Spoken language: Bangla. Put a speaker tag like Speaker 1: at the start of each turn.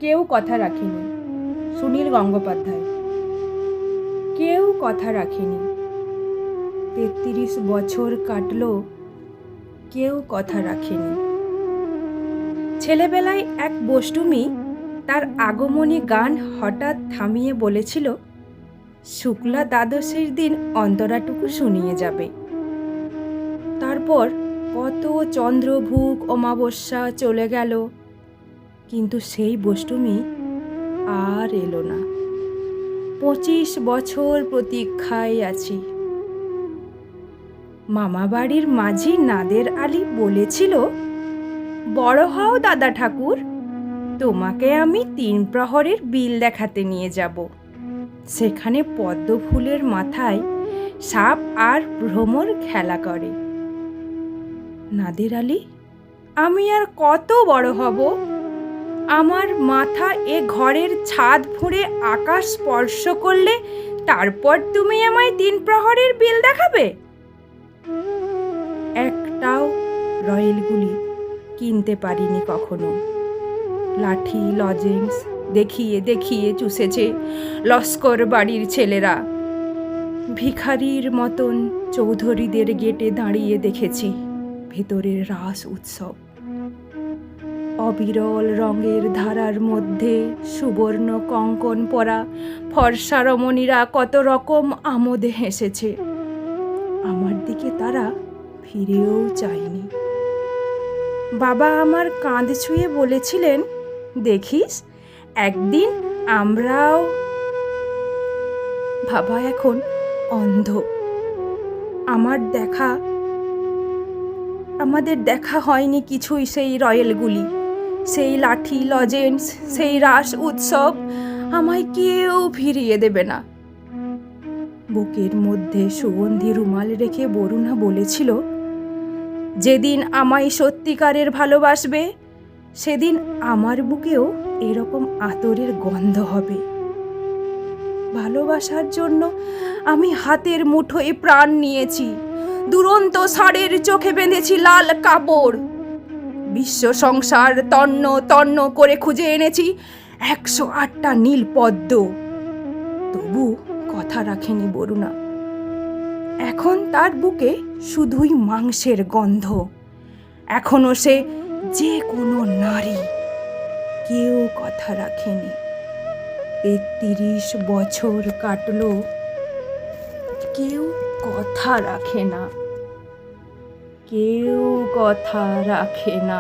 Speaker 1: কেউ কথা রাখেনি। সুনীল গঙ্গোপাধ্যায়। কেউ কথা রাখেনি। 33 বছর কাটলো, কেউ কথা রাখেনি। ছেলেবেলায় এক বষ্টুমি তার আগমনী গান হঠাৎ থামিয়ে বলেছিল, শুক্লা দ্বাদশীর দিন অন্তরাটুকু শুনিয়ে যাবে। তারপর কত চন্দ্রভুক অমাবস্যা চলে গেল, কিন্তু সেই বষ্টুমি আর এলো না। 25 বছর প্রতীক্ষায় আছি। মামাবাড়ির মাঝি নাদের আলী বলেছিল, বড় হও দাদা ঠাকুর, তোমাকে আমি 3 প্রহরের বিল দেখাতে নিয়ে যাব। সেখানে পদ্ম ফুলের মাথায় সাপ আর ভ্রমর খেলা করে। নাদের আলী, আমি আর কত বড় হব? আমার মাথা এ ঘরের ছাদ ফুঁড়ে আকাশ স্পর্শ করলে তারপর তুমি আমায় 3 প্রহরের বিল দেখাবে? একটাও রয়েল গুলি কিনতে পারিনি কখনো। লাঠি লজেন্স দেখিয়ে দেখিয়ে চুষেছে লস্কর বাড়ির ছেলেরা। ভিখারির মতন চৌধুরীদের গেটে দাঁড়িয়ে দেখেছি ভেতরের রাস উৎসব। অবিরল রঙের ধারার মধ্যে সুবর্ণ কঙ্কন পরা ফর্সা রমণীরা কত রকম আমোদে হেসেছে। আমার দিকে তারা ফিরেও চায়নি। বাবা আমার কাঁধ ছুঁয়ে বলেছিলেন, দেখিস একদিন আমরাও। বাবা এখন অন্ধ। আমাদের দেখা হয়নি কিছুই। সেই রয়েলগুলি, সেই লাঠি লজেন্স, সেই রাস উৎসব আমায় কেউ ফিরিয়ে দেবে না। বুকের মধ্যে সুগন্ধি রুমাল রেখে বরুণা বলেছিল, যেদিন আমায় সত্যিকারের ভালোবাসবে সেদিন আমার বুকেও এরকম আতরের গন্ধ হবে। ভালোবাসার জন্য আমি হাতের মুঠোয় প্রাণ নিয়েছি। দুরন্ত ষাঁড়ের চোখে বেঁধেছি লাল কাপড়। বিশ্ব সংসার তন্ন তন্ন করে খুঁজে এনেছি 108টা নীল পদ্ম। তবু কথা রাখেনি বরুণা। এখন তার বুকে শুধুই মাংসের গন্ধ। এখনো সে যে কোনো নারী। কেউ কথা রাখেনি। 33 বছর কাটলো, কেউ কথা রাখে না। কেউ কথা রাখে না।